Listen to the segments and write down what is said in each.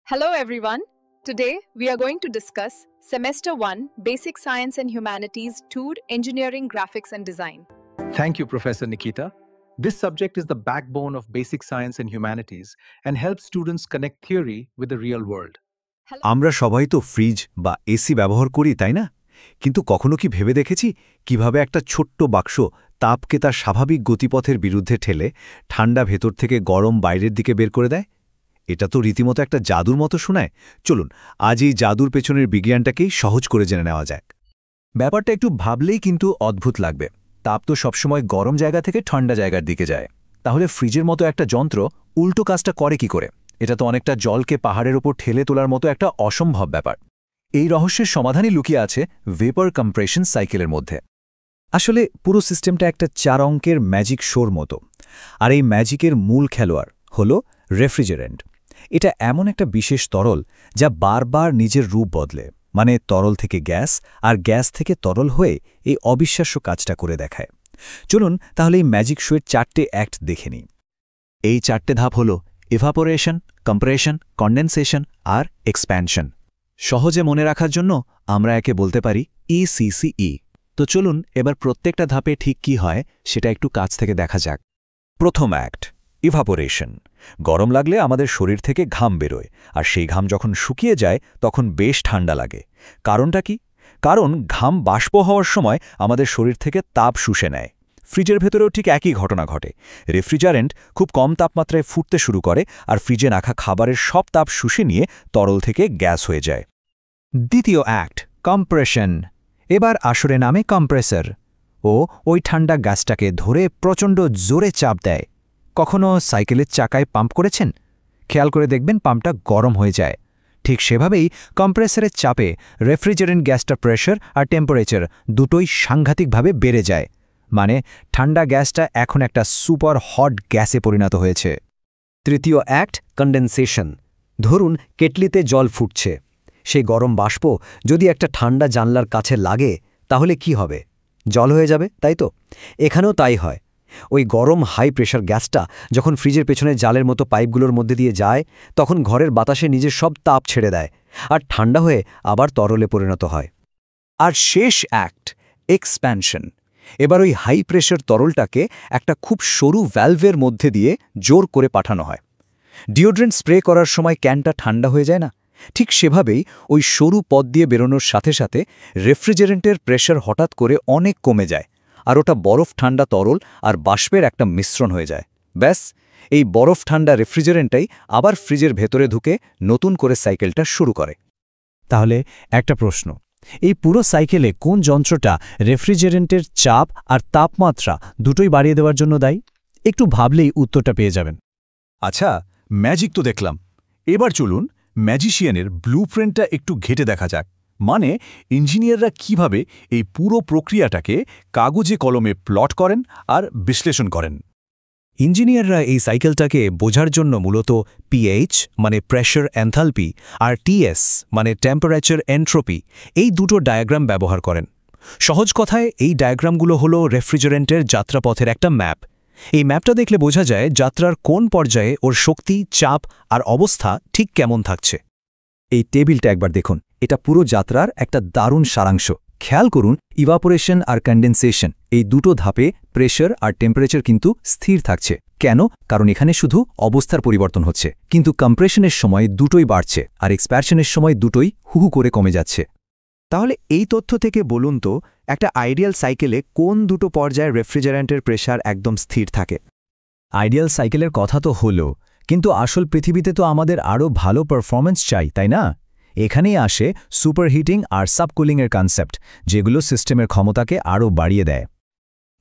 Hello everyone. Today we are going to discuss Semester 1 Basic Science and Humanities Tour Engineering Graphics and Design. Thank you, Professor Nikita. This subject is the backbone of basic science and humanities and helps students connect theory with the real world. আমরা সবাই তো fridge বা AC ব্যবহার করি তাই না? কিন্তু কখনো কি ভেবে দেখেছি কিভাবে একটা ছোট্ট বাক্স তাপকে তার স্বাভাবিক গতিপথের বিরুদ্ধে ঠেলে ঠান্ডা ভেতর থেকে গরম বাইরের দিকে বের করে দেয়? এটা তো রীতিমতো একটা জাদুর মতো শোনায়। চলুন আজ এই জাদুর পেছনের বিজ্ঞানটাকেই সহজ করে জেনে নেওয়া যাক। ব্যাপারটা একটু ভাবলেই কিন্তু অদ্ভুত লাগবে। তাপ তো সবসময় গরম জায়গা থেকে ঠান্ডা জায়গার দিকে যায়। তাহলে ফ্রিজের মতো একটা যন্ত্র উল্টো কাজটা করে কি করে? এটা তো অনেকটা জলকে পাহাড়ের ওপর ঠেলে তোলার মতো একটা অসম্ভব ব্যাপার। এই রহস্যের সমাধানই লুকিয়ে আছে ভেপার কম্প্রেশন সাইকেলের মধ্যে। আসলে পুরো সিস্টেমটা একটা 4 অঙ্কের ম্যাজিক শোর মতো। আর এই ম্যাজিকের মূল খেলোয়াড় হল রেফ্রিজারেন্ট। এটা এমন একটা বিশেষ তরল যা বারবার নিজের রূপ বদলে, মানে তরল থেকে গ্যাস আর গ্যাস থেকে তরল হয়ে এই অবিশ্বাস্য কাজটা করে দেখায়। চলুন তাহলে এই ম্যাজিক শোয়ের 4টে অ্যাক্ট দেখে নিই। এই 4টে ধাপ হল ইভাপোরেশন, কম্প্রেশন, কন্ডেনসেশন আর এক্সপ্যানশন। সহজে মনে রাখার জন্য আমরা একে বলতে পারি ECCE। তো চলুন এবার প্রত্যেকটা ধাপে ঠিক কি হয় সেটা একটু কাছ থেকে দেখা যাক। প্রথম অ্যাক্ট ইভাপোরেশন। গরম লাগলে আমাদের শরীর থেকে ঘাম বেরোয়, আর সেই ঘাম যখন শুকিয়ে যায় তখন বেশ ঠান্ডা লাগে। কারণটা কি? কারণ ঘাম বাষ্প হওয়ার সময় আমাদের শরীর থেকে তাপ শুষে নেয়। ফ্রিজের ভেতরেও ঠিক একই ঘটনা ঘটে। রেফ্রিজারেন্ট খুব কম তাপমাত্রায় ফুটতে শুরু করে, আর ফ্রিজে রাখা খাবারের সব তাপ শুষে নিয়ে তরল থেকে গ্যাস হয়ে যায়। দ্বিতীয় অ্যাক্ট কম্প্রেশন। এবার আসরে নামে কম্প্রেসর। ওই ঠান্ডা গ্যাসটাকে ধরে প্রচণ্ড জোরে চাপ দেয়। কখনো সাইকেলের চাকায় পাম্প করেছেন? খেয়াল করে দেখবেন পাম্পটা গরম হয়ে যায়। ঠিক সেভাবেই কম্প্রেসরের চাপে রেফ্রিজারেন্ট গ্যাসটার প্রেশার আর টেম্পারেচার দুটোই সাংঘাতিকভাবে বেড়ে যায়। মানে ঠান্ডা গ্যাসটা এখন একটা সুপার হট গ্যাসে পরিণত হয়েছে। তৃতীয় অ্যাক্ট কন্ডেনসেশন। ধরুন কেটলিতে জল ফুটছে। সেই গরম বাষ্প যদি একটা ঠান্ডা জানলার কাছে লাগে তাহলে কি হবে? জল হয়ে যাবে, তাই তো? এখানেও তাই হয়। ওই গরম হাই প্রেশার গ্যাসটা যখন ফ্রিজের পেছনে জালের মতো পাইপগুলোর মধ্যে দিয়ে যায়, তখন ঘরের বাতাসে নিজের সব তাপ ছেড়ে দেয়, আর ঠান্ডা হয়ে আবার তরলে পরিণত হয়। আর শেষ অ্যাক্ট এক্সপ্যানশন। এবার ওই হাই প্রেশার তরলটাকে একটা খুব সরু ভ্যালভের মধ্যে দিয়ে জোর করে পাঠানো হয়। ডিওড্রেন্ট স্প্রে করার সময় ক্যানটা ঠান্ডা হয়ে যায় না? ঠিক সেভাবেই ওই সরু পথ দিয়ে বেরোনোর সাথে সাথে রেফ্রিজারেন্টের প্রেশার হঠাৎ করে অনেক কমে যায়, আর ওটা বরফ ঠান্ডা তরল আর বাষ্পের একটা মিশ্রণ হয়ে যায়। ব্যাস, এই বরফ ঠান্ডা রেফ্রিজারেন্টটাই আবার ফ্রিজের ভেতরে ঢুকে নতুন করে সাইকেলটা শুরু করে। তাহলে একটা প্রশ্ন, এই পুরো সাইকেলে কোন যন্ত্রটা রেফ্রিজারেন্টের চাপ আর তাপমাত্রা দুটোই বাড়িয়ে দেওয়ার জন্য দায়ী? একটু ভাবলেই উত্তরটা পেয়ে যাবেন। আচ্ছা, ম্যাজিক তো দেখলাম। এবার চলুন ম্যাজিশিয়ানের ব্লুপ্রিন্টটা একটু ঘেটে দেখা যাক। মানে ইঞ্জিনিয়াররা কিভাবে এই পুরো প্রক্রিয়াটাকে কাগজে কলমে প্লট করেন আর বিশ্লেষণ করেন। ইঞ্জিনিয়াররা এই সাইকেলটাকে বোঝার জন্য মূলত পিএইচ মানে প্রেশার এনথালপি আর টিএস মানে টেম্পারেচার এন্ট্রপি এই দুটো ডায়াগ্রাম ব্যবহার করেন। সহজ কথায় এই ডায়াগ্রামগুলো হলো রেফ্রিজারেন্টের যাত্রাপথের একটা ম্যাপ। এই ম্যাপটা দেখলে বোঝা যায় যাত্রার কোন পর্যায়ে ওর শক্তি, চাপ আর অবস্থা ঠিক কেমন থাকছে। এই টেবিলটা একবার দেখুন, এটা পুরো যাত্রার একটা দারুণ সারাংশ। খেয়াল করুন, ইভাপোরেশন আর কন্ডেনসেশন এই দুটো ধাপে প্রেশার আর টেম্পারেচার কিন্তু স্থির থাকছে। কেন? কারণ এখানে শুধু অবস্থার পরিবর্তন হচ্ছে, কিন্তু কম্প্রেশনের সময় দুটোই বাড়ছে আর এক্সপ্যানশনের সময় দুটোই হুহু করে কমে যাচ্ছে। তাহলে এই তথ্য থেকে বলুন তো, একটা আইডিয়াল সাইকেলে কোন দুটো পর্যায়ে রেফ্রিজারেন্টের প্রেশার একদম স্থির থাকে? আইডিয়াল সাইকেলের কথা তো হলো, কিন্তু আসল পৃথিবীতে তো আমাদের আরও ভালো পারফরম্যান্স চাই, তাই না? এখানেই আসে সুপারহিটিং আর সাবকুলিংয়ের কনসেপ্ট, যেগুলো সিস্টেমের ক্ষমতাকে আরও বাড়িয়ে দেয়।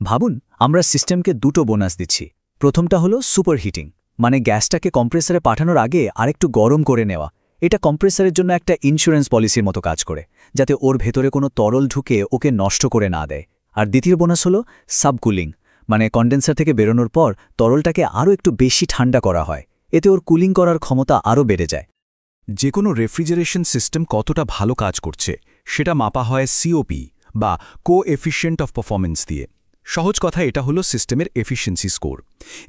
ভাবুন, আমরা সিস্টেমকে দুটো বোনাস দিচ্ছি। প্রথমটা হলো সুপারহিটিং, মানে গ্যাসটাকে কম্প্রেসারে পাঠানোর আগে আরেকটু গরম করে নেওয়া। এটা কম্প্রেসারের জন্য একটা ইন্স্যুরেন্স পলিসির মতো কাজ করে, যাতে ওর ভেতরে কোনো তরল ঢুকে ওকে নষ্ট করে না দেয়। আর দ্বিতীয় বোনাস হলো সাবকুলিং, মানে কন্ডেন্সার থেকে বেরোনোর পর তরলটাকে আরও একটু বেশি ঠান্ডা করা হয়। এতে ওর কুলিং করার ক্ষমতা আরও বেড়ে যায়। যে কোনো রেফ্রিজারেশন সিস্টেম কতটা ভালো কাজ করছে সেটা মাপা হয় সিওপি বা কোএফিশিয়েন্ট অফ পারফরম্যান্স দিয়ে। সহজ কথা, এটা হলো সিস্টেমের এফিশিয়েন্সি স্কোর।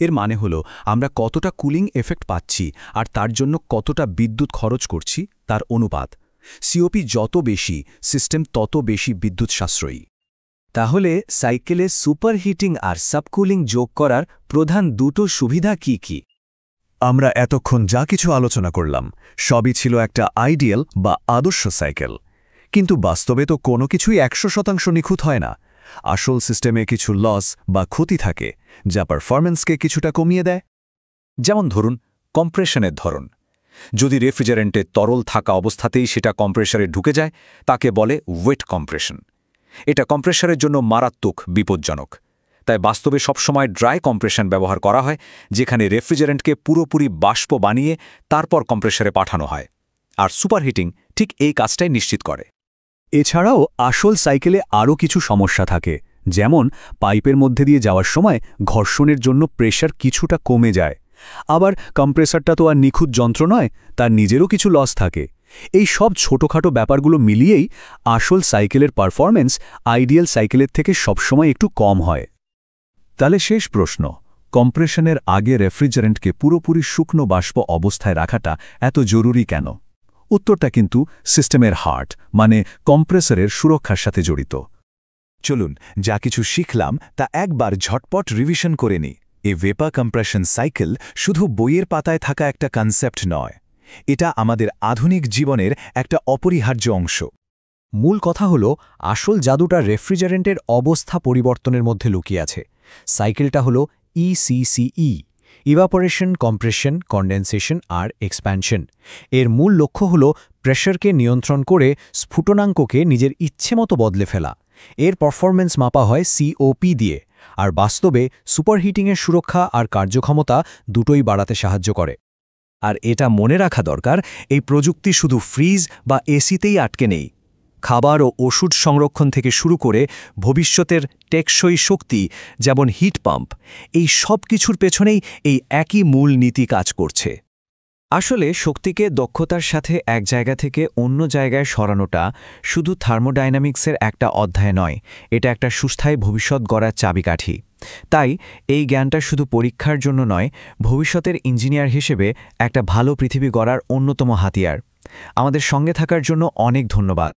এর মানে হলো আমরা কতটা কুলিং এফেক্ট পাচ্ছি আর তার জন্য কতটা বিদ্যুৎ খরচ করছি তার অনুপাত। সিওপি যত বেশি, সিস্টেম তত বেশি বিদ্যুৎ সাশ্রয়ী। তাহলে সাইকেলে সুপারহিটিং আর সাবকুলিং যোগ করার প্রধান দুটো সুবিধা কি কি? আমরা এতক্ষণ যা কিছু আলোচনা করলাম সবই ছিল একটা আইডিয়াল বা আদর্শ সাইকেল, কিন্তু বাস্তবে তো কোনো কিছুই 100% নিখুঁত হয় না। আসল সিস্টেমে কিছু লস বা ক্ষতি থাকে যা পারফরম্যান্সকে কিছুটা কমিয়ে দেয়। যেমন ধরুন কম্প্রেশনের ধরন। যদি রেফ্রিজারেন্টে তরল থাকা অবস্থাতেই সেটা কম্প্রেসারে ঢুকে যায়, তাকে বলে ওয়েট কম্প্রেশন। এটা কম্প্রেসারের জন্য মারাত্মক বিপজ্জনক। তাই বাস্তবে সবসময় ড্রাই কম্প্রেশন ব্যবহার করা হয়, যেখানে রেফ্রিজারেন্টকে পুরোপুরি বাষ্প বানিয়ে তারপর কম্প্রেসারে পাঠানো হয়। আর সুপারহিটিং ঠিক এই কাজটাই নিশ্চিত করে। এছাড়াও আসল সাইকেলে আরও কিছু সমস্যা থাকে, যেমন পাইপের মধ্যে দিয়ে যাওয়ার সময় ঘর্ষণের জন্য প্রেশার কিছুটা কমে যায়। আবার কম্প্রেসারটা তো আর নিখুঁত যন্ত্র নয়, তার নিজেরও কিছু লস থাকে। এই সব ছোটখাটো ব্যাপারগুলো মিলিয়েই আসল সাইকেলের পারফরম্যান্স আইডিয়াল সাইকেলের থেকে সবসময় একটু কম হয়। তাহলে শেষ প্রশ্ন, কম্প্রেশনের আগে রেফ্রিজারেন্টকে পুরোপুরি শুকনো বাষ্প অবস্থায় রাখাটা এত জরুরি কেন? উত্তরটা কিন্তু সিস্টেমের হার্ট মানে কম্প্রেসরের সুরক্ষার সাথে জড়িত। চলুন যা কিছু শিখলাম তা একবার ঝটপট রিভিশন করে নিই। এ ভেপার কম্প্রেশন সাইকেল শুধু বইয়ের পাতায় থাকা একটা কনসেপ্ট নয়, এটা আমাদের আধুনিক জীবনের একটা অপরিহার্য অংশ। মূল কথা হলো আসল জাদুটা রেফ্রিজারেন্টের অবস্থা পরিবর্তনের মধ্যে লুকিয়ে আছে। সাইকেলটা হলো ইসিসিই, ইভাপোরেশন, কম্প্রেশন, কনডেনসেশন আর এক্সপ্যানশন। এর মূল লক্ষ্য হলো প্রেশারকে নিয়ন্ত্রণ করে স্ফুটনাঙ্ককে নিজের ইচ্ছেমতো বদলে ফেলা। এর পারফরম্যান্স মাপা হয় সিওপি দিয়ে, আর বাস্তবে সুপারহিটিংয়ের সুরক্ষা আর কার্যক্ষমতা দুটোই বাড়াতে সাহায্য করে। আর এটা মনে রাখা দরকার, এই প্রযুক্তি শুধু ফ্রিজ বা এসিতেই আটকে নেই। খাবার ও ওষুধ সংরক্ষণ থেকে শুরু করে ভবিষ্যতের টেকসই শক্তি যেমন হিট পাম্প, এই সব কিছুর পেছনেই এই একই মূল নীতি কাজ করছে। আসলে শক্তিকে দক্ষতার সাথে এক জায়গা থেকে অন্য জায়গায় সরানোটা শুধু থার্মোডাইনামিক্সের একটা অধ্যায় নয়, এটা একটা সুস্থায়ী ভবিষ্যৎ গড়ার চাবিকাঠি। তাই এই জ্ঞানটা শুধু পরীক্ষার জন্য নয়, ভবিষ্যতের ইঞ্জিনিয়ার হিসেবে একটা ভালো পৃথিবী গড়ার অন্যতম হাতিয়ার। আমাদের সঙ্গে থাকার জন্য অনেক ধন্যবাদ।